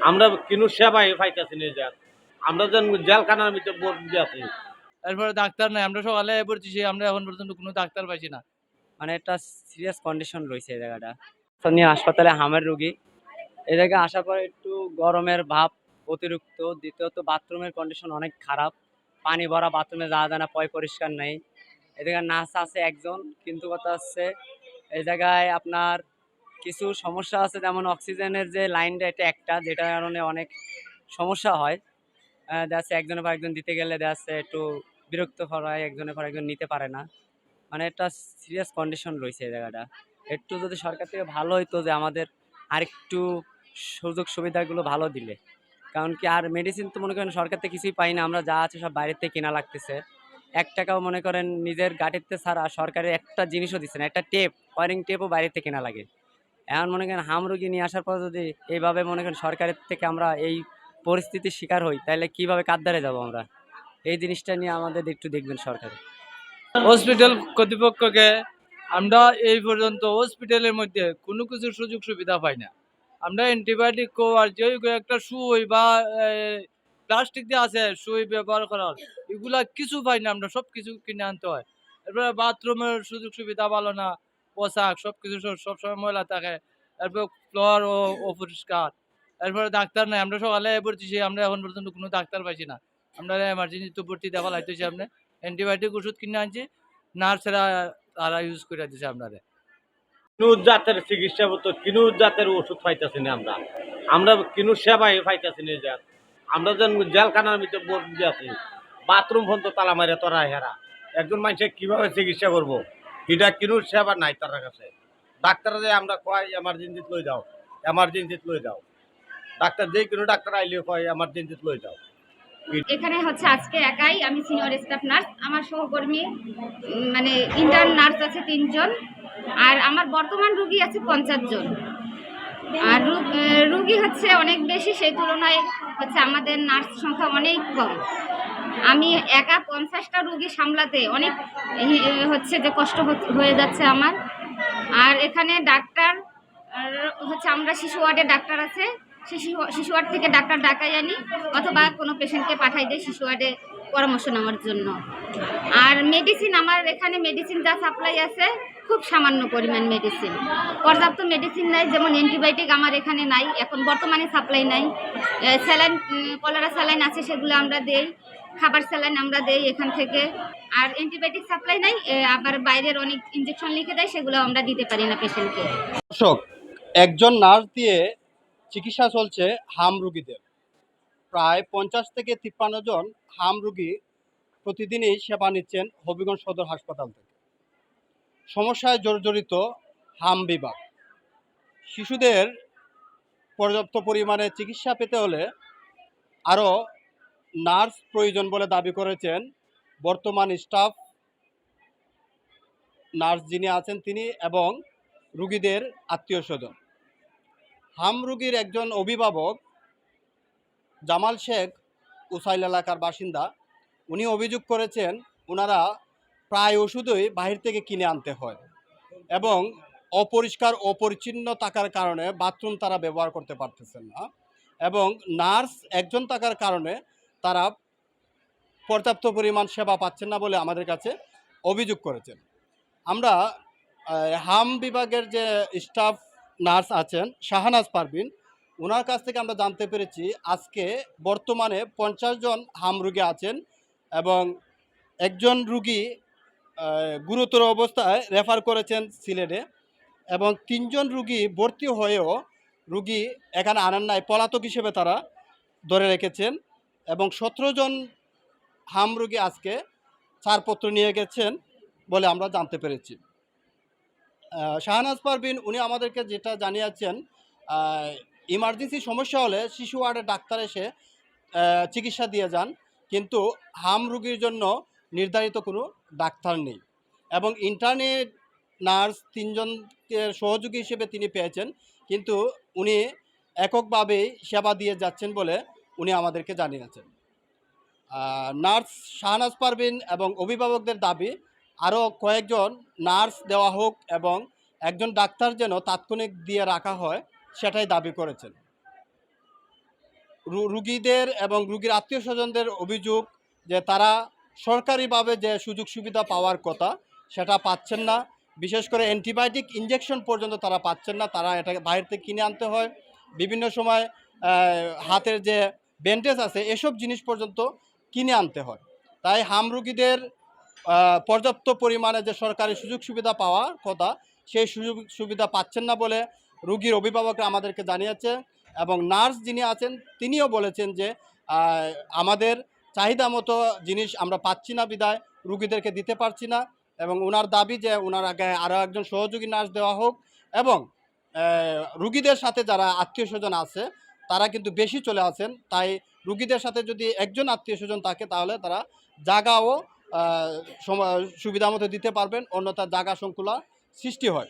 আমরা কিন্তু সেবাই পাইতেছি না যা আমরা যেন জেলখানার ভিতরে বন্দি আছি। এরপরে ডাক্তার নাই, আমরা সকালে পড়ছি, আমরা এখন পর্যন্ত কোনো ডাক্তার পাইছি না। মানে একটা সিরিয়াস কন্ডিশন রয়েছে এই জায়গাটা। স্থানীয় হাসপাতালে হামের রোগী, এই জায়গায় আসার পরে একটু গরমের ভাব অতিরিক্ত, দ্বিতীয়ত বাথরুমের কন্ডিশন অনেক খারাপ, পানি ভরা বাথরুমে যাওয়া যায় না, পরিষ্কার নেই। এই জায়গায় নার্স আছে একজন, কিন্তু কথা হচ্ছে এই জায়গায় আপনার কিছু সমস্যা আছে, যেমন অক্সিজেনের যে লাইনটা এটা একটা, যেটার কারণে অনেক সমস্যা হয়। দেখা যাচ্ছে একজনের পর একজন দিতে গেলে দেখা যাচ্ছে একটু বিরক্ত হয়, একজনের পর একজন নিতে পারে না। মানে একটা সিরিয়াস কন্ডিশন রয়েছে এই জায়গাটা। একটু যদি সরকার থেকে ভালো হইতো, যে আমাদের আরেকটু সুযোগ সুবিধাগুলো ভালো দিলে। কারণ কি, আর মেডিসিন তো মনে করেন সরকার থেকে কিছুই পাই না, আমরা যা আছে সব বাইরের থেকে কেনা লাগতেছে। ১ টাকাও মনে করেন নিজের গাড়িতে ছাড়া সরকারের একটা জিনিসও দিচ্ছে না, একটা টেপ, ওয়ারিং টেপও বাইরে থেকে কেনা লাগে। এখন মনে করেন হাম রুগী নিয়ে আসার পর যদি এইভাবে মনে করেন সরকারের থেকে আমরা এই পরিস্থিতির শিকার হই, তাহলে কিভাবে কাদ্দারে যাব আমরা? এই জিনিসটা নিয়ে আমাদের একটু দেখবেন সরকার। হসপিটাল কর্তৃপক্ষকে আমরা এই পর্যন্ত হসপিটালের মধ্যে কোনো কিছুর সুযোগ সুবিধা পাই না। আমরা অ্যান্টিবায়োটিক আর যে একটা সুই বা প্লাস্টিক দিয়ে আছে সুই ব্যবহার করার, এগুলা কিছু পাই না, আমরা সব কিছু কিনে আনতে হয়। এরপরে বাথরুমের সুযোগ সুবিধা ভালো না, পোশাক সব কিছু সবসময় ময়লা থাকে। এরপর ফ্লোর ও অপরিষ্কার। এরপরে ডাক্তার নাই, আমরা সকালে পড়ছি, আমরা এখন পর্যন্ত কোনো ডাক্তার পাইছি না। আমরা এমার্জেন্সি তো ভর্তি দেখা লাইতেছি, আপনি অ্যান্টিবায়োটিক ওষুধ কিনে আনছি, নার্সেরা তারা ইউজ করে দিছে আপনারে। কিনু জাতের চিকিৎসা মতো কিনু জাতের ওষুধ পাইতেছি না আমরা। আমরা কিনু সেবাই পাইতেছি না যা আমরা যেন জেলখানার ভিতরে বন্দি আছি। বাথরুম পর্যন্ত তালা মারে তোরা হেরা একজন মানুষের কিভাবে চিকিৎসা করবো, এটা কিনু সেবা নাই তার কাছে। ডাক্তার যে আমরা কয় এমার্জেন্সিত লই যাও, এমার্জেন্সিত লই যাও, ডাক্তার যেই কোনো ডাক্তার আইলে কয় এমার্জেন্সিত লই যাও। এখানে হচ্ছে আজকে একাই আমি সিনিয়র স্টাফ নার্স, আমার সহকর্মী মানে ইন্টার্ন নার্স আছে ৩ জন, আর আমার বর্তমান রুগী আছে ৫০ জন। আর রুগী হচ্ছে অনেক বেশি, সেই তুলনায় হচ্ছে আমাদের নার্স সংখ্যা অনেক কম। আমি একা ৫০টা রুগী সামলাতে অনেক হচ্ছে যে কষ্ট হয়ে যাচ্ছে আমার। আর এখানে ডাক্তার হচ্ছে আমরা শিশু ওয়ার্ডে ডাক্তার আছে, শিশু ওয়ার্ড থেকে ডাক্তার ডাকাই আনি, অথবা কোনো পেশেন্টকে পাঠাই দেয় শিশু ওয়ার্ডে পরামর্শ নেওয়ার জন্য। আর মেডিসিন, আমার এখানে মেডিসিন যা সাপ্লাই আছে খুব সামান্য পরিমাণ মেডিসিন, পর্যাপ্ত মেডিসিন নাই। যেমন অ্যান্টিবায়োটিক আমার এখানে নাই, এখন বর্তমানে সাপ্লাই নাই। স্যালাইন, কলেরা স্যালাইন আছে, সেগুলো আমরা দেই। খাবার স্যালাইন আমরা দেই এখান থেকে। আর অ্যান্টিবায়োটিক সাপ্লাই নাই, আবার বাইরের অনেক ইনজেকশন লিখে দেয়, সেগুলো আমরা দিতে পারি না পেশেন্টকে। দর্শক, একজন নার্স দিয়ে চিকিৎসা চলছে হাম রোগীদের। প্রায় ৫০ থেকে ৫৩ জন হাম রোগী প্রতিদিনই সেবা নিচ্ছেন হবিগঞ্জ সদর হাসপাতাল থেকে। সমস্যায় জর্জরিত হাম বিভাগ। শিশুদের পর্যাপ্ত পরিমাণে চিকিৎসা পেতে হলে আরও নার্স প্রয়োজন বলে দাবি করেছেন বর্তমান স্টাফ নার্স যিনি আছেন তিনি এবং রোগীদের আত্মীয় স্বজন। হাম রোগীর একজন অভিভাবক জামাল শেখ উসাইল এলাকার বাসিন্দা, উনি অভিযোগ করেছেন ওনারা প্রায় ওষুধই বাহির থেকে কিনে আনতে হয় এবং অপরিষ্কার অপরিচ্ছন্ন থাকার কারণে বাথরুম তারা ব্যবহার করতে পারতেছেন না, এবং নার্স একজন থাকার কারণে তারা পর্যাপ্ত পরিমাণ সেবা পাচ্ছেন না বলে আমাদের কাছে অভিযোগ করেছেন। আমরা হাম বিভাগের যে স্টাফ নার্স আছেন শাহনাজ পারভিন, ওনার কাছ থেকে আমরা জানতে পেরেছি আজকে বর্তমানে ৫০ জন হাম রোগী আছেন এবং একজন রুগী গুরুতর অবস্থায় রেফার করেছেন সিলেটে, এবং ৩ জন রুগী ভর্তি হয়েও রুগী এখানে আনেন নাই, পলাতক হিসেবে তারা ধরে রেখেছেন, এবং ১৭ জন হাম রুগী আজকে ছাড়পত্র নিয়ে গেছেন বলে আমরা জানতে পেরেছি। শাহনাজ পারভিন উনি আমাদেরকে যেটা জানিয়েছেন, ইমার্জেন্সি সমস্যা হলে শিশু ওয়ার্ডে ডাক্তার এসে চিকিৎসা দিয়ে যান, কিন্তু হাম রোগীর জন্য নির্ধারিত কোনো ডাক্তার নেই, এবং ইন্টারনেট নার্স ৩ জনকে সহযোগী হিসেবে তিনি পেয়েছেন, কিন্তু উনি এককভাবেই সেবা দিয়ে যাচ্ছেন বলে উনি আমাদেরকে জানিয়েছেন। নার্স শাহনাজ পারভিন এবং অভিভাবকদের দাবি আরও কয়েকজন নার্স দেওয়া হোক এবং একজন ডাক্তার যেন তাৎক্ষণিক দিয়ে রাখা হয়, সেটাই দাবি করেছেন। রুগীদের এবং রুগীর আত্মীয় স্বজনদের অভিযোগ যে তারা সরকারিভাবে যে সুযোগ সুবিধা পাওয়ার কথা সেটা পাচ্ছেন না। বিশেষ করে অ্যান্টিবায়োটিক ইনজেকশন পর্যন্ত তারা পাচ্ছেন না, তারা এটাকে বাইরে থেকে কিনে আনতে হয়। বিভিন্ন সময় হাতের যে ব্যান্ডেজ আছে এসব জিনিস পর্যন্ত কিনে আনতে হয়। তাই হাম রুগীদের পর্যাপ্ত পরিমাণে যে সরকারি সুযোগ সুবিধা পাওয়ার কথা সেই সুযোগ সুবিধা পাচ্ছেন না বলে রুগীর অভিভাবকরা আমাদেরকে জানিয়েছে। এবং নার্স যিনি আছেন তিনিও বলেছেন যে আমাদের চাহিদা মতো জিনিস আমরা পাচ্ছি না বিধায় রুগীদেরকে দিতে পারছি না, এবং ওনার দাবি যে ওনার আগে আরও একজন সহযোগী নার্স দেওয়া হোক, এবং রুগীদের সাথে যারা আত্মীয় স্বজন আছে তারা কিন্তু বেশি চলে আসেন, তাই রুগীদের সাথে যদি একজন আত্মীয় স্বজন থাকে তাহলে তারা জায়গাও সুবিধা মতো দিতে পারবেন, অন্যথা জায়গা সংকুলা সৃষ্টি হয়।